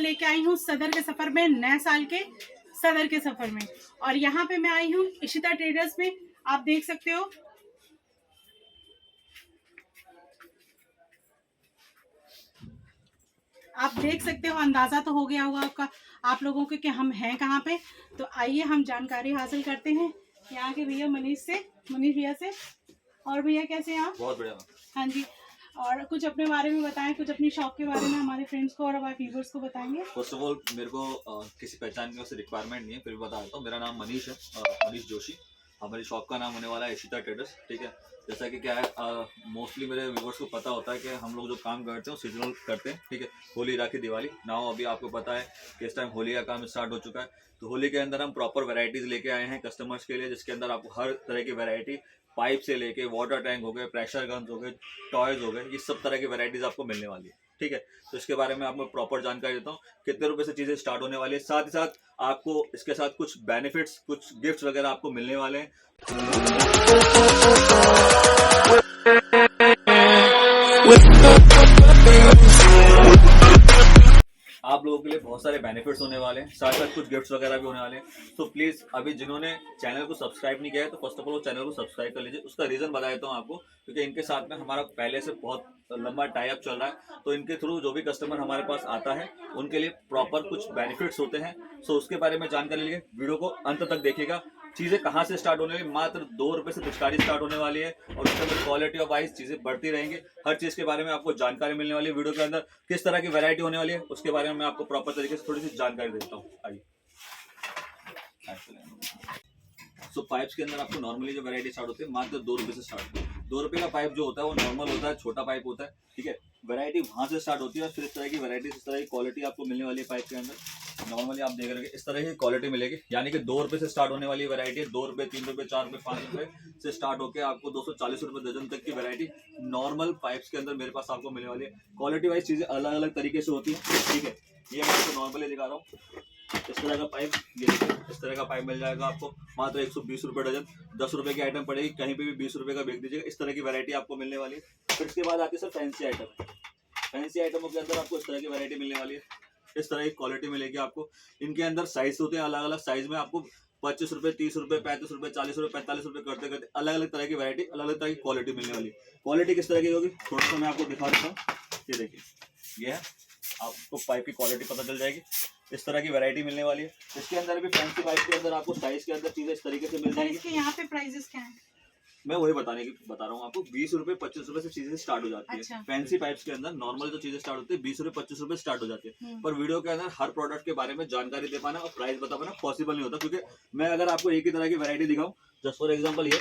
लेके आई हूँ सदर के सफर में, नए साल के सदर के सफर में। और यहाँ पे मैं आई हूँ इशिता ट्रेडर्स में। आप देख सकते हो, अंदाजा तो हो गया होगा आपका आप लोगों को कि हम हैं कहाँ पे। तो आइए हम जानकारी हासिल करते हैं यहाँ के भैया मनीष भैया से। और भैया कैसे हैं आप? बहुत बढ़िया। हाँ जी, और कुछ अपने बारे में बताएं, कुछ अपनी शॉप के बारे में हमारे फ्रेंड्स को और हमारे व्यूअर्स को बताएंगे। फर्स्ट ऑफ ऑल मेरे को किसी पहचान की वैसे रिक्वायरमेंट नहीं है, फिर भी बता देता हूँ। मेरा नाम मनीष है, मनीष जोशी। हमारी शॉप का नाम होने वाला है इशिता ट्रेडर्स। ठीक है, जैसा कि क्या है, मोस्टली मेरे व्यूअर्स को पता होता है कि हम लोग जो काम करते हैं वो सीजनल करते हैं। ठीक है, होली, राखी, दिवाली। नाउ अभी आपको पता है कि इस टाइम होली का काम स्टार्ट हो चुका है। तो होली के अंदर हम प्रॉपर वैरायटीज लेके आए हैं कस्टमर्स के लिए, जिसके अंदर आपको हर तरह की वैरायटी, पाइप से लेके वाटर टैंक हो गए, प्रेशर गन्स हो गए, टॉयज हो गए, ये सब तरह की वैरायटीज आपको मिलने वाली है। ठीक है, तो इसके बारे में आपको प्रॉपर जानकारी देता हूँ, कितने रुपए से चीजें स्टार्ट होने वाली है। साथ ही साथ आपको इसके साथ कुछ बेनिफिट्स, कुछ गिफ्ट्स वगैरह आपको मिलने वाले हैं। आप लोगों के लिए बहुत सारे बेनिफिट्स होने वाले हैं, साथ साथ कुछ गिफ्ट्स वगैरह भी होने वाले हैं। तो प्लीज अभी जिन्होंने चैनल को सब्सक्राइब नहीं किया है तो फर्स्ट ऑफ ऑल चैनल को सब्सक्राइब कर लीजिए। उसका रीजन बता देता हूँ आपको, क्योंकि इनके साथ में हमारा पहले से बहुत लंबा टाई अप चल रहा है। तो इनके थ्रू जो भी कस्टमर हमारे पास आता है उनके लिए प्रॉपर कुछ बेनिफिट्स होते हैं। सो उसके बारे में जानकारी लिए वीडियो को अंत तक देखिएगा। चीजें कहाँ से स्टार्ट होने वाली, मात्र 2 रुपए से पिचकारी स्टार्ट होने वाली है, और उसके अंदर क्वालिटी ऑफ वाइज चीजें बढ़ती रहेंगी। हर चीज के बारे में आपको जानकारी मिलने वाली है। वीडियो के अंदर किस तरह की वैरायटी होने वाली है उसके बारे में मैं आपको प्रॉपर तरीके से थोड़ी सी जानकारी देता हूँ। आइए, सो पाइप्स के अंदर आपको नॉर्मली जो वैरायटी स्टार्ट होती है मात्र 2 रुपए से स्टार्ट होती है। 2 रुपए का पाइप जो होता है वो नॉर्मल होता है, छोटा पाइप होता है। ठीक है, वैरायटी वहां से स्टार्ट होती है, और फिर इस तरह की वैरायटी, इस तरह की क्वालिटी आपको मिलने वाली है। पाइप के अंदर नॉर्मली आप देख रहे हैं इस तरह की क्वालिटी मिलेगी, यानी कि 2 रुपए से स्टार्ट होने वाली वैरायटी है। 2 रुपए, 3 रुपए, 4 रुपए, 5 रुपए से स्टार्ट होकर आपको 240 रुपए दर्जन तक की वैरायटी नॉर्मल पाइप्स के अंदर मेरे पास आपको मिलने वाली है। क्वालिटी वाइज चीजें अलग अलग तरीके से होती है। ठीक है, ये मैं आपको नॉर्मली दिखा रहा हूँ। इस तरह का पाइप, ये देखिए, इस तरह का पाइप मिल जाएगा आपको मात्र 120 रुपए डजन। 10 रुपए की आइटम पड़ेगी, कहीं पे भी 20 रुपए का बेच दीजिएगा। इस तरह की वैरायटी आपको मिलने वाली है। फिर इसके बाद आती है सर फैंसी आइटम। फैंसी आइटमों के अंदर आपको इस तरह की वैरायटी मिलने वाली है, इस तरह की क्वालिटी मिलेगी आपको। इनके अंदर साइज होते हैं अलग अलग साइज में, आपको 25 रुपए, 30 रुपए, 35 रुपए, 40 रुपए, 45 रुपए करते करते अलग अलग तरह की वैरायटी, अलग अलग तरह की क्वालिटी मिलने वाली है। क्वालिटी किस तरह की होगी थोड़ा सा मैं आपको दिखा देता हूँ। ये देखिए, ये है, आपको पाइप की क्वालिटी पता चल जाएगी। इस तरह की वैरायटी मिलने वाली है। इसके अंदर भी फैंसी पाइप के अंदर आपको साइज के अंदर चीजें इस तरीके से मिल जाएंगी। इसके यहाँ पे प्राइसेस क्या हैं? मैं वही बता रहा हूँ आपको। 20 रुपए, 25 रुपए से चीजें स्टार्ट हो जाती है। अच्छा। फैंसी पाइप्स के अंदर नॉर्मल जो चीजें स्टार्ट होती है 20 रुपए, 25 रुपए स्टार्ट हो जाती है। पर वीडियो के अंदर हर प्रोडक्ट के बारे में जानकारी दे पाना और प्राइस बता पाना पॉसिबल नहीं होता, क्योंकि मैं अगर आपको एक ही तरह की वैरायटी दिखाऊं, जस्ट फॉर एग्जाम्पल ये,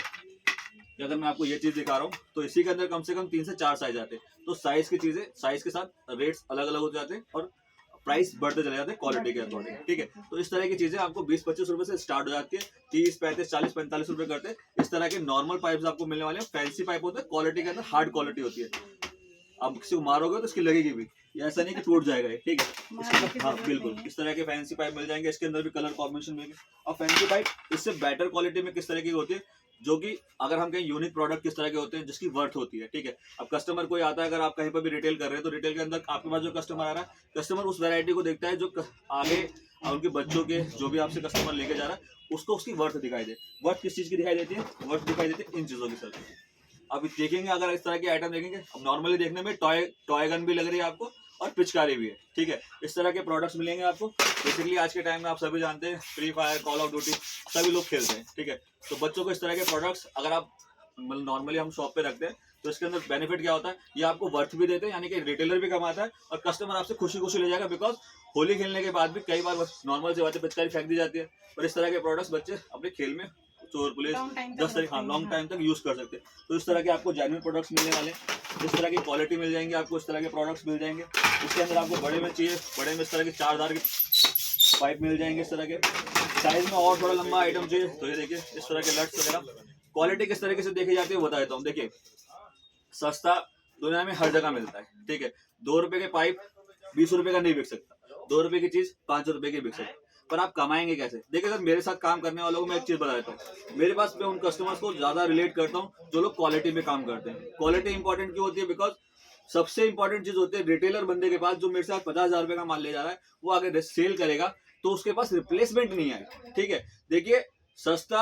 अगर मैं आपको ये चीज दिखा रहा हूँ तो इसी के अंदर कम से कम 3 से 4 साइज आते हैं। तो साइज की चीजें, साइज के साथ रेट्स अलग अलग हो जाते हैं और प्राइस बढ़ते चले जाते हैं क्वालिटी के अकॉर्डिंग। ठीक है, तो इस तरह की चीजें आपको 20-25 रुपए से स्टार्ट हो जाती है, 30, 35, 40, 45 रुपए करते हैं। इस तरह के नॉर्मल पाइप्स आपको मिलने वाले हैं। फैंसी पाइप होता है, क्वालिटी के अंदर हार्ड क्वालिटी होती है। आप किसी को मारोगे तो इसकी लगेगी भी, ऐसा नहीं कि टूट जाएगा ये। ठीक है, हाँ बिल्कुल, इस तरह के फैंसी पाइप मिल जाएंगे। इसके अंदर भी कलर कॉम्बिनेशन मिलेंगे। और फैंसी पाइप इससे बेटर क्वालिटी में किस तरह की होती है, जो कि अगर हम कहीं यूनिक प्रोडक्ट किस तरह के होते हैं जिसकी वर्थ होती है। ठीक है, अब कस्टमर कोई आता है, अगर आप कहीं पर भी रिटेल कर रहे हैं तो रिटेल के अंदर आपके पास जो कस्टमर आ रहा है, कस्टमर उस वैरायटी को देखता है जो आगे उनके बच्चों के, जो भी आपसे कस्टमर लेके जा रहा है उसको उसकी वर्थ दिखाई दे। वर्थ किस चीज की दिखाई देती है? वर्थ दिखाई देती है इन चीजों की। सर अभी देखेंगे, अगर इस तरह की आइटम देखेंगे, अब नॉर्मली देखने में टॉय गन भी लग रही है आपको और पिचकारी भी है। ठीक है, इस तरह के प्रोडक्ट्स मिलेंगे आपको। बेसिकली आज के टाइम में आप सभी जानते हैं free fire, call of duty सभी लोग खेलते हैं। ठीक है, तो बच्चों को इस तरह के प्रोडक्ट्स अगर आप नॉर्मली हम शॉप पे रखते हैं तो इसके अंदर बेनिफिट क्या होता है, ये आपको वर्थ भी देते हैं, यानी कि रिटेलर भी कमाता है और कस्टमर आपसे खुशी खुशी ले जाएगा। बिकॉज होली खेलने के बाद भी कई बार नॉर्मल से बातें पिचकारी फेंक दी जाती है, और इस तरह के प्रोडक्ट्स बच्चे अपने खेल में, चोर पुलिस 10 तारीख, हाँ लॉन्ग टाइम तक यूज कर सकते हैं। तो इस तरह के आपको जेन्युइन प्रोडक्ट्स मिलने वाले हैं। इस तरह की क्वालिटी मिल जाएंगे आपको, इस तरह के प्रोडक्ट्स मिल जाएंगे। इसके अंदर आपको बड़े में चाहिए, बड़े में इस तरह के 4 धार के पाइप मिल जाएंगे। इस तरह के साइज में और थोड़ा लंबा आइटम चाहिए तो ये देखिए इस तरह के लट्स वगैरह। क्वालिटी किस तरीके से देखी जाती है बता देता हूँ। देखिए, सस्ता दुनिया में हर जगह मिलता है। ठीक है, 2 रुपए के पाइप 20 रुपए का नहीं बिक सकता, 2 रुपए की चीज 5 रुपए की बिक सकती है। पर आप कमाएंगे कैसे? देखिए सर, मेरे साथ काम करने वालों को मैं एक चीज बता देता हूँ। मेरे पास मैं उन कस्टमर्स को ज्यादा रिलेट करता हूँ जो लोग क्वालिटी में काम करते हैं। क्वालिटी इंपॉर्टेंट क्यों होती है? बिकॉज सबसे इंपॉर्टेंट चीज होती है रिटेलर बंदे के पास जो मेरे साथ 50,000 रुपए का माल ले जा रहा है, वो अगर सेल करेगा तो उसके पास रिप्लेसमेंट नहीं है। ठीक है, देखिए सस्ता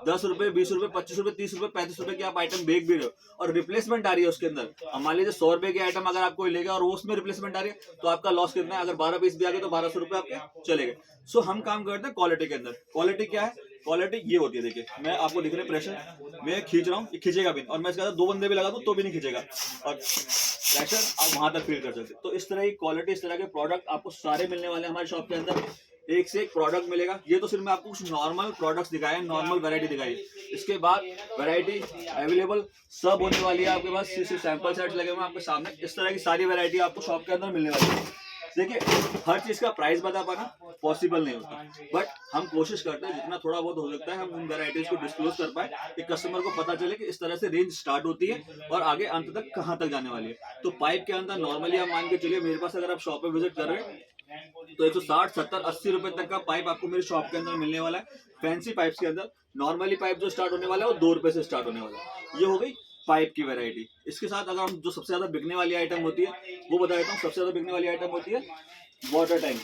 10 रुपए, 20 रुपए, 25 रुपए, 30 रुपए, 35 रुपए की आप आइटम बेच भी रहे हो और रिप्लेसमेंट आ रही है उसके अंदर। अब मान लीजिए 100 रुपए की आइटम अगर आप कोई लेगा और उसमें रिप्लेसमेंट आ रही है तो आपका लॉस कितना है? अगर 12 पीस भी आ गए तो 1200 रुपए आपके चले गए। सो हम काम करते हैं क्वालिटी के अंदर। क्वालिटी क्या है? क्वालिटी ये होती है, देखिए मैं आपको दिख रहा है प्रेशर, मैं खींच रहा हूँ, ये खींचेगा भी और मैं इसके साथ 2 बंदे भी लगा दूं तो भी नहीं खींचेगा, और प्रेशर आप वहां तक फील कर सकते। तो इस तरह की क्वालिटी, इस तरह के प्रोडक्ट आपको सारे मिलने वाले हैं हमारे शॉप के अंदर। एक से एक प्रोडक्ट मिलेगा। ये तो सिर्फ मैं आपको कुछ नॉर्मल प्रोडक्ट्स दिखाए, नॉर्मल वैरायटी दिखाई। इसके बाद वैरायटी अवेलेबल सब होने वाली है आपके पास। सिर्फ सैंपल सेट्स लगे हुए हैं आपके सामने। इस तरह की सारी वैरायटी आपको शॉप के अंदर मिलने वाली है। देखिए हर चीज का प्राइस बता पाना पॉसिबल नहीं होता, बट हम कोशिश करते हैं जितना थोड़ा बहुत हो सकता है हम उन वैरायटीज को डिस्क्लोज कर पाए कि कस्टमर को पता चले कि इस तरह से रेंज स्टार्ट होती है और आगे अंत तक कहाँ तक जाने वाली है। तो पाइप के अंदर नॉर्मली आप मान के चलिए, मेरे पास अगर आप शॉप पे विजिट कर रहे हैं तो 160, 70, 80 रुपए तक का पाइप आपको मेरे शॉप के अंदर मिलने वाला है। फैंसी पाइप्स के अंदर नॉर्मली पाइप जो स्टार्ट होने वाला है वो 2 रुपए से स्टार्ट होने वाला है। ये हो गई पाइप की वैरायटी। इसके साथ अगर हम जो सबसे ज्यादा बिकने वाली आइटम होती है वो बता देता हूँ। सबसे ज्यादा बिकने वाली आइटम होती है वाटर टैंक।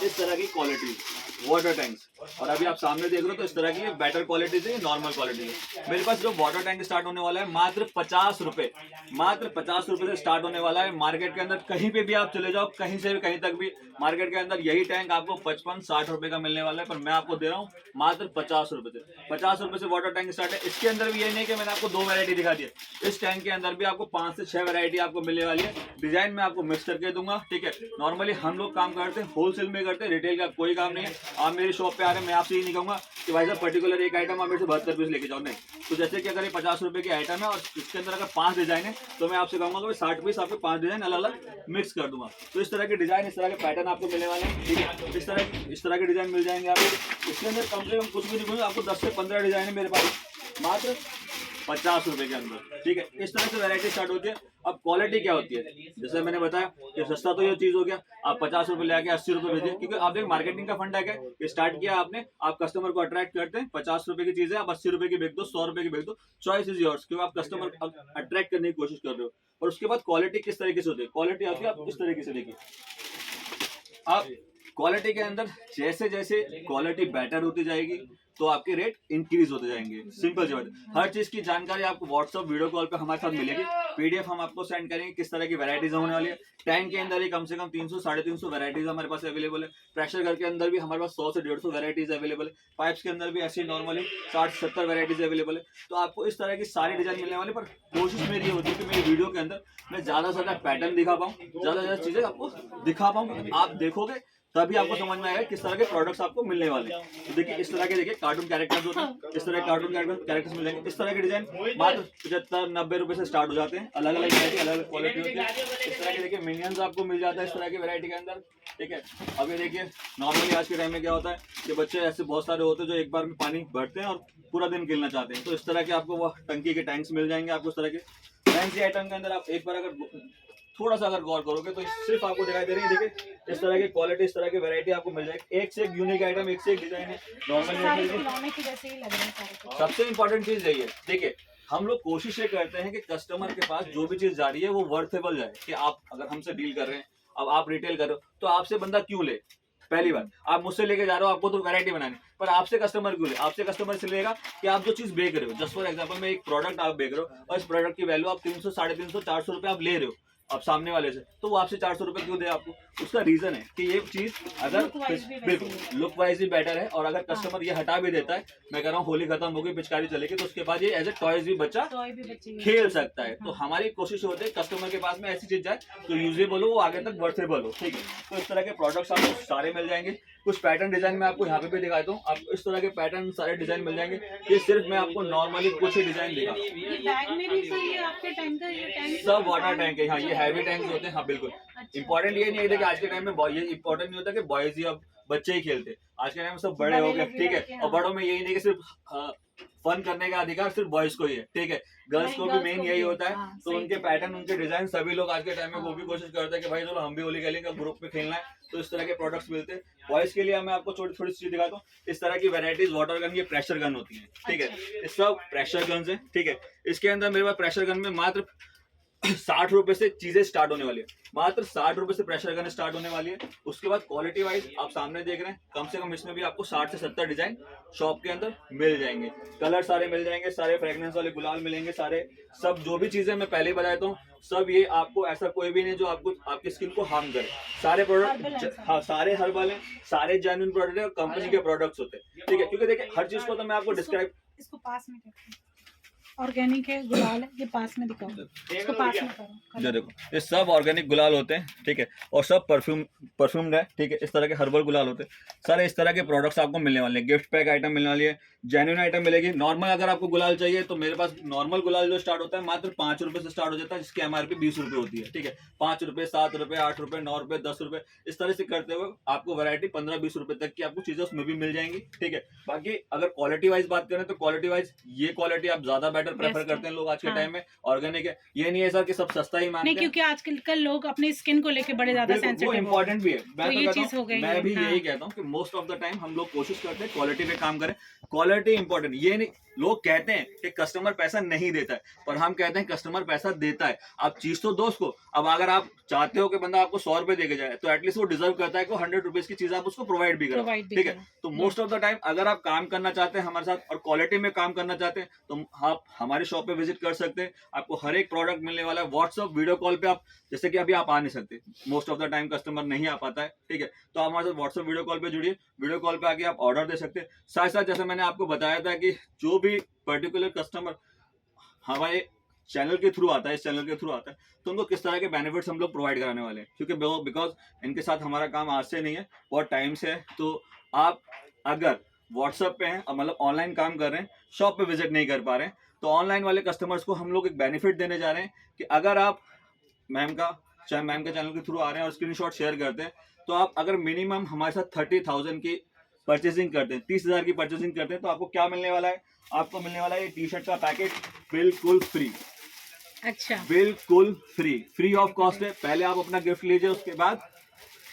इस तरह की क्वालिटी वाटर टैंक्स, और अभी आप सामने देख रहे हो तो इस तरह की बेटर क्वालिटी से नॉर्मल क्वालिटी है। मेरे पास जो वाटर टैंक स्टार्ट होने वाला है मात्र 50 रुपए, मात्र 50 रुपए से स्टार्ट होने वाला है। मार्केट के अंदर कहीं पे भी आप चले जाओ, कहीं से भी कहीं तक भी मार्केट के अंदर यही टैंक आपको 55-60 रुपए का मिलने वाला है, पर मैं आपको दे रहा हूँ मात्र 50 रुपए से। 50 रुपए से वाटर टैंक स्टार्ट है। इसके अंदर भी ये नहीं कि मैंने आपको 2 वैरायटी दिखा दी है, इस टैंक के अंदर भी आपको 5 से 6 वैरायटी आपको मिलने वाली है। डिजाइन में आपको मिक्स करके दूंगा। ठीक है, नॉर्मली हम लोग काम करते हैं होलसेल में करते हैं, रिटेल का कोई काम नहीं है। आप मेरी शॉप पे आ रहे हैं, मैं आपसे ये नहीं कहूंगा कि भाई साहब पर्टिकुलर एक आइटम आप मेरे से 72 पीस लेके जाओ, नहीं। तो जैसे कि अगर ये 50 रुपए की आइटम है और इसके अंदर अगर 5 डिजाइन है तो मैं आपसे कहूंगा कि 60 पीस आपके 5 डिजाइन अलग अलग मिक्स कर दूंगा। तो इस तरह के डिजाइन, इस तरह के पैटर्न आपको मिलने वाले हैं। ठीक है, इस तरह के डिजाइन मिल जाएंगे आपको। इसके अंदर कम से कम कुछ भी नहीं बोलूंगा, आपको 10 से 15 डिजाइन है मेरे पास मात्र 50 रुपए के अंदर। ठीक है, इस तरह से वैरायटी स्टार्ट होती है। अब क्वालिटी क्या होती है, जैसे मैंने बताया कि सस्ता तो ये चीज हो गया, आप 50 रुपए ले आके 80 रुपए भेजिए, क्योंकि आप एक मार्केटिंग का फंडा क्या है, स्टार्ट किया आपने, आप कस्टमर को अट्रैक्ट करते हैं। 50 रुपए की चीज है, आप 80 रुपए की बेच दो, 100 रुपए की बेच दो, चॉइस इज योर्स, क्योंकि आप कस्टमर अट्रैक्ट करने की कोशिश कर रहे हो। और उसके बाद क्वालिटी किस तरीके से होती है, क्वालिटी आती है आप इस तरीके से देखिए। आप क्वालिटी के अंदर जैसे जैसे क्वालिटी बेटर होती जाएगी तो आपके रेट इंक्रीज होते जाएंगे। सिंपल सी बात है। हर चीज की जानकारी आपको व्हाट्सएप वीडियो कॉल पे हमारे साथ मिलेगी। पीडीएफ हम आपको सेंड करेंगे किस तरह की वैरायटीज होने वाली है। टैंक के अंदर ही कम से कम 300 350 वैरायटीज हमारे पास अवेलेबल है। प्रेशर घर के अंदर भी हमारे पास 100 से 150 वैरायटीज अवेलेबल है। पाइप्स के अंदर भी ऐसी नॉर्मली 60-70 वैरायटीज अवेलेबल है। तो आपको इस तरह की सारी डिजाइन मिलने वाली, पर कोशिश मेरी ये होती है कि मेरी वीडियो के अंदर मैं ज्यादा से ज्यादा पैटर्न दिखा पाऊँ, ज्यादा से ज्यादा चीजें आपको दिखा पाऊँ। आप देखोगे तभी आपको समझ में आएगा किस तरह के प्रोडक्ट्स आपको मिलने वाले हैं। तो देखिए इस तरह के, देखिए कार्टून कैरेक्टर्स होते हैं, इस तरह के कार्टून कैरेक्टर्स मिल जाएंगे। इस तरह के डिजाइन मात्र 75-90 रुपए से स्टार्ट हो जाते हैं। अलग अलग वैरायटी, अलग अलग क्वालिटी होती है। इस तरह के देखिए मिनियंस आपको मिल जाता है इस तरह की वैरायटी के अंदर। ठीक है, अब ये देखिए नॉर्मली आज के टाइम में क्या होता है कि बच्चे ऐसे बहुत सारे होते हैं जो एक बार में पानी भरते हैं और पूरा दिन खेलना चाहते हैं। तो इस तरह के आपको वो टंकी के टैंक्स मिल जाएंगे। आपको इस तरह के फैंसी आइटम के अंदर आप एक बार अगर थोड़ा सा अगर गौर करोगे तो सिर्फ आपको दिखाई दे रही है। देखिए इस तरह की क्वालिटी, इस तरह की वैरायटी आपको मिल जाएगी। एक से एक यूनिक आइटम, एक से एक डिजाइन है। सबसे इंपॉर्टेंट चीज यही है। देखिए हम लोग कोशिश ये करते हैं कि कस्टमर के पास जो भी चीज जा रही है वो वर्थेबल जाए। कि आप अगर हमसे डील कर रहे हैं, अब आप रिटेल कर रहे हो तो आपसे बंदा क्यों ले। पहली बार आप मुझसे लेके जा रहे हो, आपको तो वैरायटी बनानी, पर आपसे कस्टमर क्यों ले। आपसे कस्टमर से लेगा कि आप जो चीज बेच रहे हो। जस्ट फॉर एग्जांपल में एक प्रोडक्ट आप बेच रहे हो और इस प्रोडक्ट की वैल्यू आप 300, 350, 400 रुपए आप ले रहे हो अब सामने वाले से, तो वो आपसे 400 रुपए क्यों दे आपको। उसका रीजन है कि ये चीज अगर बिल्कुल लुक वाइज भी बेटर है, और अगर कस्टमर ये हटा भी देता है, मैं कह रहा हूँ होली खत्म होगी, पिचकारी चलेगी, तो उसके बाद ये एज ए टॉयज भी बच्चा खेल सकता है। तो हमारी कोशिश होती है कस्टमर के पास में ऐसी चीज जाए तो यूजेबल हो, वो आगे तक वर्थेबल हो। ठीक है, तो इस तरह के प्रोडक्ट्स आपको सारे मिल जाएंगे। कुछ पैटर्न डिजाइन में आपको यहाँ पे भी दिखाता हूँ। आपको इस तरह के पैटर्न सारे डिजाइन मिल जाएंगे। ये सिर्फ मैं आपको नॉर्मली कुछ ही डिजाइन दिखा। सब वाटर टैंक है। हाँ, ये हैवी टैंक होते हैं। हाँ बिल्कुल। इंपॉर्टेंट ये नहीं है कि आज के टाइम में ये इंपॉर्टेंट नहीं होता कि बॉयज ही अब बच्चे ही खेलते। आज के टाइम में सब बड़े हो गए। ठीक है, और बड़ों में यही नहीं कि सिर्फ फन करने का अधिकार सिर्फ बॉयज को ही है। ठीक है, गर्ल्स को भी मेन यही होता है। तो उनके पैटर्न, उनके डिजाइन सभी लोग आज के टाइम में वो भी कोशिश करते हैं कि भाई चलो हम भी होली खेलेंगे, ग्रुप में खेलना है। तो इस तरह के प्रोडक्ट्स मिलते हैं। बॉयज के लिए मैं आपको छोटी छोटी चीज दिखाता हूँ। इस तरह की वैरायटीज वाटर गन, ये प्रेशर गन होती है। ठीक है, इस सब प्रेशर गन है। ठीक है, इसके अंदर मेरे पास प्रेशर गन में मात्र ₹60 से चीजें स्टार्ट होने वाली है, मात्र ₹60 से प्रेशर गन स्टार्ट होने वाली है। उसके बाद क्वालिटी वाइज आप सामने देख रहे हैं, कम से कम इसमें भी आपको 60 से 70 डिजाइन शॉप के अंदर मिल जाएंगे, कलर सारे मिल जाएंगे, सारे फ्रेग्रेंस वाले गुलाल मिलेंगे, सारे सब जो भी चीजें मैं पहले बताया हूँ सब ये आपको, ऐसा कोई भी नहीं जो आपको आपकी स्किन को हार्म करे। सारे प्रोडक्ट, हाँ सारे हर्बल हैं, सारे जेन्युइन प्रोडक्ट है और कंपनी के प्रोडक्ट्स होते हैं, ठीक है। क्योंकि देखिए हर चीज को तो मैं आपको डिस्क्राइब, इसको पास में करते ऑर्गेनिक है, गुलाल है, ये पास में दिखाओ, इसको पास में करो। जो देखो ये सब ऑर्गेनिक गुलाल होते हैं, ठीक है, और सब परफ्यूम्ड है, ठीक है। इस तरह के हर्बल गुलाल होते हैं, सारे इस तरह के प्रोडक्ट्स आपको मिलने वाले हैं। गिफ्ट पैक आइटम मिलने वाली है, जेन्युइन आइटम मिलेगी। नॉर्मल अगर आपको गुलाल चाहिए तो मेरे पास नॉर्मल गुलाल जो स्टार्ट होता है मात्र ₹5 से स्टार्ट हो जाता है, जिसकी MRP ₹20 होती है, ठीक है। ₹5, ₹7, ₹8, ₹9, ₹10, इस तरह से करते हुए आपको वैरायटी ₹15-20 तक की आपको चीजें उसमें भी मिल जाएंगी, ठीक है। बाकी अगर क्वालिटी वाइज बात करें तो क्वालिटी वाइज ये क्वालिटी आप ज्यादा बेटर प्रेफर करते हैं लोग आज के टाइम में, ऑर्गेनिक है। ये नहीं है सर कि सब सस्ता ही मानते हैं, क्योंकि आजकल कल लोग अपनी स्किन को लेके बड़े ज्यादा सेंसिटिव वो इम्पोर्टेंट भी है। तो ये चीज हो गई, मैं भी यही कहता हूँ कि मोस्ट ऑफ द टाइम हम लोग कोशिश करते हैं क्वालिटी पे काम करें। क्वालिटी इंपॉर्टेंट, ये नहीं, लोग कहते हैं कि कस्टमर पैसा नहीं देता है, पर हम कहते हैं कस्टमर पैसा देता है। आप चीज तो दो उसको। अब अगर आप चाहते हो कि बंदा आपको ₹100 देके जाए तो एटलीस्ट वो डिजर्व करता है कि ₹100 की चीज आप उसको प्रोवाइड भी करो, ठीक है। तो मोस्ट ऑफ द टाइम अगर आप काम करना चाहते हैं हमारे साथ और क्वालिटी में काम करना चाहते हैं तो आप हमारे शॉप पे विजिट कर सकते हैं। आपको हर एक प्रोडक्ट मिलने वाला है। व्हाट्सअप वीडियो कॉल पे आप, जैसे कि अभी आप आ नहीं सकते, most of the time customer नहीं आ पाता है, ठीक है, तो आप हमारे साथ व्हाट्सअप वीडियो कॉल पे जुड़िए। वीडियो कॉल पे आके आप ऑर्डर दे सकते हैं। साथ साथ जैसे मैंने आपको बताया था कि जो भी पर्टिकुलर कस्टमर हमारे चैनल के थ्रू आता है, इस चैनल के थ्रू आता है, तो उनको किस तरह के बेनिफिट्स हम लोग प्रोवाइड कराने वाले हैं, क्योंकि बिकॉज इनके साथ हमारा काम आज से नहीं है, बहुत टाइम से है। तो आप अगर व्हाट्सएप पे हैं, मतलब ऑनलाइन काम कर रहे हैं, शॉप पे विजिट नहीं कर पा रहे हैं, तो ऑनलाइन वाले कस्टमर्स को हम लोग एक बेनिफिट देने जा रहे हैं कि अगर आप मैम के चैनल के थ्रू आ रहे हैं और स्क्रीनशॉट शेयर करते हैं, तो आप अगर मिनिमम हमारे साथ 30,000 की परचेसिंग करते हैं, 30,000 की परचेसिंग करते हैं, तो आपको क्या मिलने वाला है? आपको मिलने वाला है टी शर्ट का पैकेट बिल्कुल फ्री। अच्छा, बिल्कुल फ्री ऑफ कॉस्ट है। पहले आप अपना गिफ्ट लीजिए, उसके बाद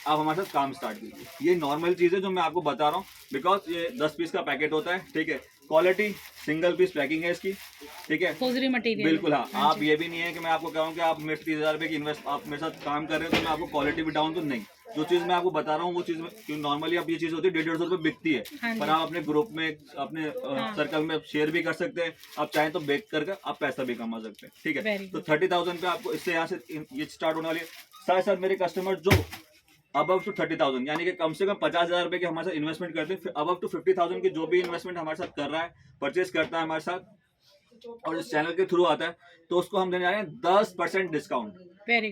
आप हमारे साथ काम स्टार्ट कीजिए। ये नॉर्मल चीज है जो मैं आपको बता रहा हूँ, बिकॉज ये 10 पीस का पैकेट होता है, ठीक है। क्वालिटी सिंगल पीस पैकिंग है इसकी, ठीक है, फोजरी मटेरियल, बिल्कुल। हाँ, आप ये भी नहीं है कि मैं आपको कहूँ कि आप मेरे 30,000 रुपए की इन्वेस्ट आप मेरे साथ काम कर रहे हो तो मैं आपको क्वालिटी भी डाउन, तो नहीं। जो चीज मैं आपको बता रहा हूँ वो चीज में नॉर्मली अब ये चीज होती है 150-150 रुपए बिकती है, पर आप अपने ग्रुप में, अपने सर्कल में शेयर भी कर सकते हैं। आप चाहें तो बेच करके आप पैसा भी कमा सकते हैं, ठीक है। तो 30,000 पे आपको इससे यहाँ से ये स्टार्ट होने वाली है। साथ साथ मेरे कस्टमर जो अबव टू 30,000 यानी कि कम से कम 50,000 रुपए के हमारे साथ इन्वेस्टमेंट करते हैं, अबव टू 50,000 की जो भी इन्वेस्टमेंट हमारे साथ कर रहा है, परचेज करता है हमारे साथ और इस चैनल के थ्रू आता है, तो उसको हम देने जा रहे हैं 10% डिस्काउंट।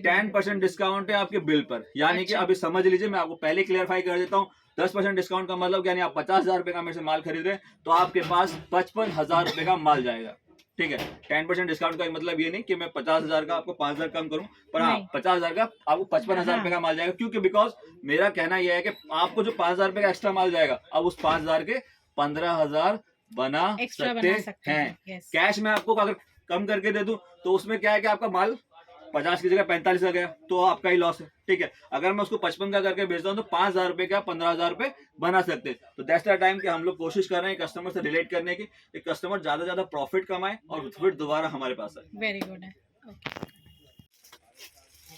10% डिस्काउंट है आपके बिल पर, यानी कि अभी समझ लीजिए, मैं आपको पहले क्लियरफाई कर देता हूँ। 10% डिस्काउंट का मतलब यानी आप 50,000 रुपए का मेरे से माल खरीद रहे हैं तो आपके पास 55,000 रुपए का माल जाएगा, ठीक है। 10% डिस्काउंट का मतलब ये नहीं कि मैं 50,000 का आपको 5,000 कम करूं, पर हाँ 50,000 का आपको 55,000 रुपए का माल जाएगा, क्योंकि बिकॉज मेरा कहना यह है कि आपको जो 5,000 रुपए का एक्स्ट्रा माल जाएगा, अब उस 5,000 के 15,000 बना सकते हैं। कैश में आपको अगर कम करके दे दूं तो उसमें क्या है कि आपका माल 50 की जगह 45 का गया तो आपका ही लॉस है, ठीक है। अगर मैं उसको 55 का करके बेचता हूँ तो 5,000 रुपए का 15,000 रुपए बना सकते हैं। तो दैट्स द टाइम कि हम लोग कोशिश कर रहे हैं कस्टमर से रिलेट करने की, एक कस्टमर ज्यादा ज्यादा प्रॉफिट कमाए और फिर दोबारा हमारे पास आए। वेरी गुड है।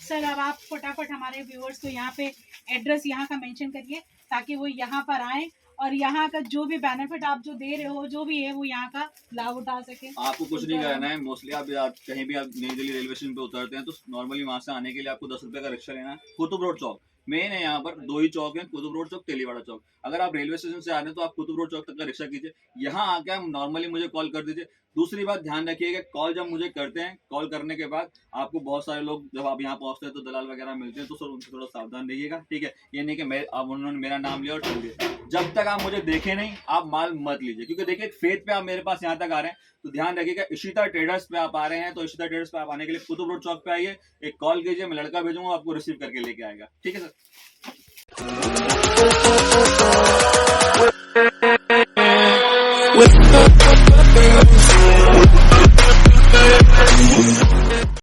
सर अब आप फटाफट हमारे व्यूअर्स को यहाँ पे एड्रेस यहाँ का मेंशन करिए ताकि वो यहाँ पर आए और यहाँ का जो भी बेनिफिट आप जो दे रहे हो, जो भी है, वो यहाँ का लाभ उठा सके। आपको कुछ नहीं करना है। मोस्टली आप कहीं भी आप नई दिल्ली रेलवे स्टेशन पे उतरते हैं तो नॉर्मली वहां से आने के लिए आपको 10 रुपए का रिक्शा लेना है। कुतुब रोड चौक मेन है, यहाँ पर 2 ही चौक है, कुतुब रोड चौक, तेलीवाड़ा चौक। अगर आप रेलवे स्टेशन से आ रहे हैं तो आप कुतुब रोड चौक तक का रिक्शा कीजिए, यहाँ आके आप नॉर्मली मुझे कॉल कर दीजिए। दूसरी बात ध्यान रखिएगा, कॉल जब मुझे करते हैं, कॉल करने के बाद आपको बहुत सारे लोग जब आप यहाँ पहुंचते हैं तो दलाल वगैरह मिलते हैं, तो सर उनसे थोड़ा सावधान रहिएगा, ठीक है। ये नहीं कि आप उन्होंने मेरा नाम लिया और चल दिया। जब तक आप मुझे देखे नहीं आप माल मत लीजिए, क्योंकि देखिए फेथ पे आप मेरे पास यहाँ तक आ रहे हैं तो ध्यान रखिएगा। इशिता ट्रेडर्स पे आप आ रहे हैं तो इशिता ट्रेडर्स पे आप आने के लिए कुतुब रोड चौक पे आइए, एक कॉल कीजिए, मैं लड़का भेजूंगा आपको रिसीव करके लेके आएगा, ठीक है सर।